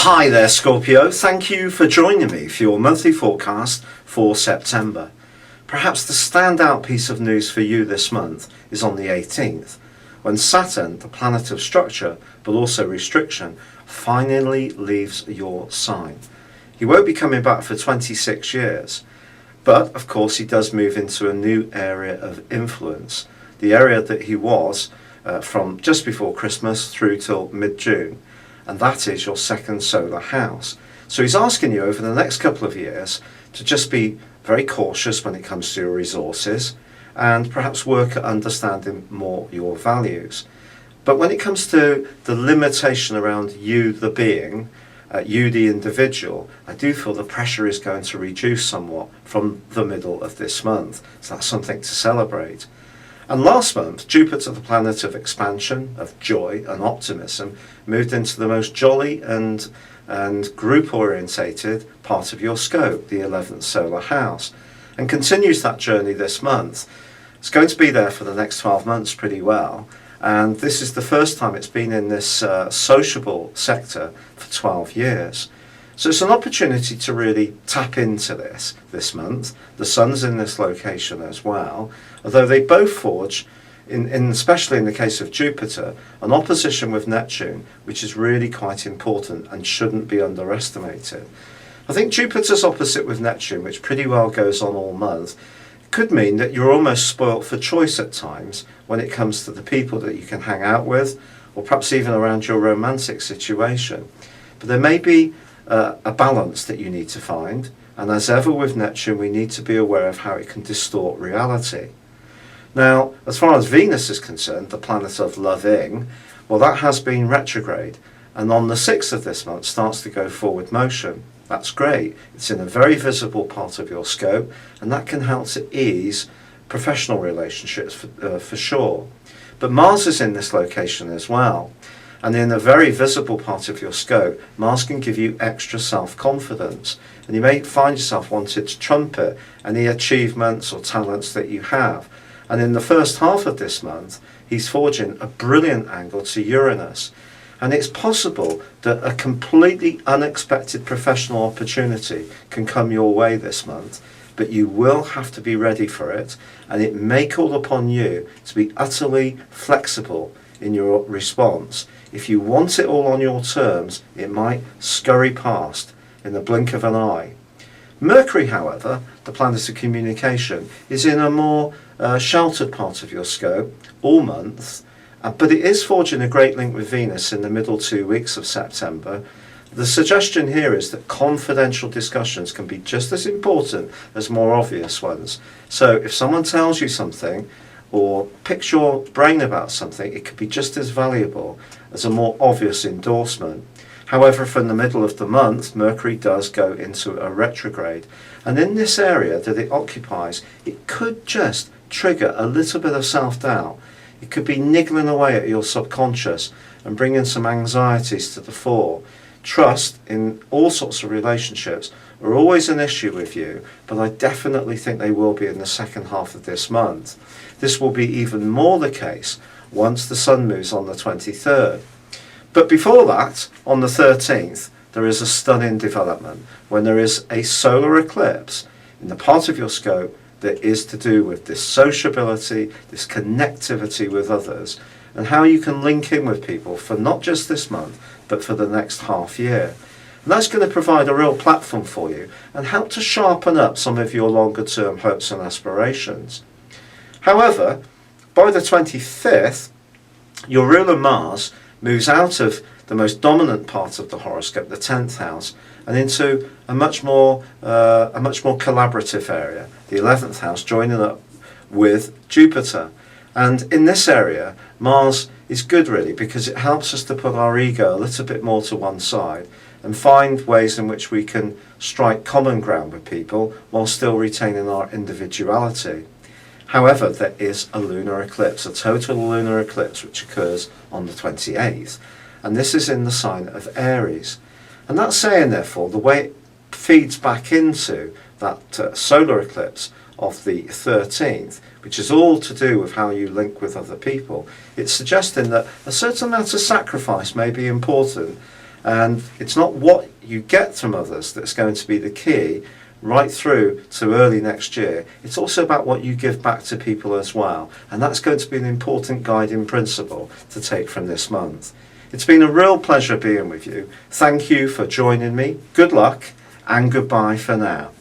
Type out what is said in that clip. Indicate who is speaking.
Speaker 1: Hi there, Scorpio. Thank you for joining me for your monthly forecast for September. Perhaps the standout piece of news for you this month is on the 18th, when Saturn, the planet of structure but also restriction, finally leaves your sign. He won't be coming back for 26 years, but of course he does move into a new area of influence, the area that he was from just before Christmas through till mid-June. And that is your second solar house. So he's asking you over the next couple of years to just be very cautious when it comes to your resources and perhaps work at understanding more your values. But when it comes to the limitation around you, the being, you, the individual, I do feel the pressure is going to reduce somewhat from the middle of this month. So that's something to celebrate. And last month, Jupiter, the planet of expansion, of joy and optimism, moved into the most jolly and group-orientated part of your scope, the 11th solar house, and continues that journey this month. It's going to be there for the next 12 months pretty well, and this is the first time it's been in this sociable sector for 12 years. So it's an opportunity to really tap into this month. The sun's in this location as well, although they both forge, especially in the case of Jupiter, an opposition with Neptune, which is really quite important and shouldn't be underestimated. I think Jupiter's opposite with Neptune, which pretty well goes on all month, could mean that you're almost spoilt for choice at times when it comes to the people that you can hang out with, or perhaps even around your romantic situation. But there may be a balance that you need to find, and as ever with Neptune, we need to be aware of how it can distort reality. Now, as far as Venus is concerned, the planet of loving, well, that has been retrograde, and on the 6th of this month starts to go forward motion. That's great. It's in a very visible part of your scope, and that can help to ease professional relationships for sure. But Mars is in this location as well. And in a very visible part of your scope, Mars can give you extra self-confidence. And you may find yourself wanting to trumpet any achievements or talents that you have. And in the first half of this month, he's forging a brilliant angle to Uranus. And it's possible that a completely unexpected professional opportunity can come your way this month. But you will have to be ready for it. And it may call upon you to be utterly flexible in your response. If you want it all on your terms, it might scurry past in the blink of an eye. Mercury, however, the planet of communication, is in a more sheltered part of your scope all month, but it is forging a great link with Venus in the middle 2 weeks of September. The suggestion here is that confidential discussions can be just as important as more obvious ones. So if someone tells you something, or picks your brain about something, it could be just as valuable as a more obvious endorsement. However, from the middle of the month, Mercury does go into a retrograde. And in this area that it occupies, it could just trigger a little bit of self-doubt. It could be niggling away at your subconscious and bringing some anxieties to the fore. Trust in all sorts of relationships are always an issue with you, but I definitely think they will be in the second half of this month. This will be even more the case once the sun moves on the 23rd. But before that, on the 13th, there is a stunning development when there is a solar eclipse in the part of your scope that is to do with this sociability, this connectivity with others, and how you can link in with people for not just this month, but for the next half year. And that's going to provide a real platform for you and help to sharpen up some of your longer term hopes and aspirations. However, by the 25th, your ruler Mars moves out of the most dominant part of the horoscope, the 10th house, and into a much more collaborative area, the 11th house, joining up with Jupiter. And in this area, Mars is good really because it helps us to put our ego a little bit more to one side and find ways in which we can strike common ground with people while still retaining our individuality. However, there is a lunar eclipse, a total lunar eclipse, which occurs on the 28th. And this is in the sign of Aries. And that's saying, therefore, the way it feeds back into that solar eclipse of the 13th, which is all to do with how you link with other people, it's suggesting that a certain amount of sacrifice may be important And it's not what you get from others that's going to be the key right through to early next year. It's also about what you give back to people as well. And that's going to be an important guiding principle to take from this month. It's been a real pleasure being with you. Thank you for joining me. Good luck and goodbye for now.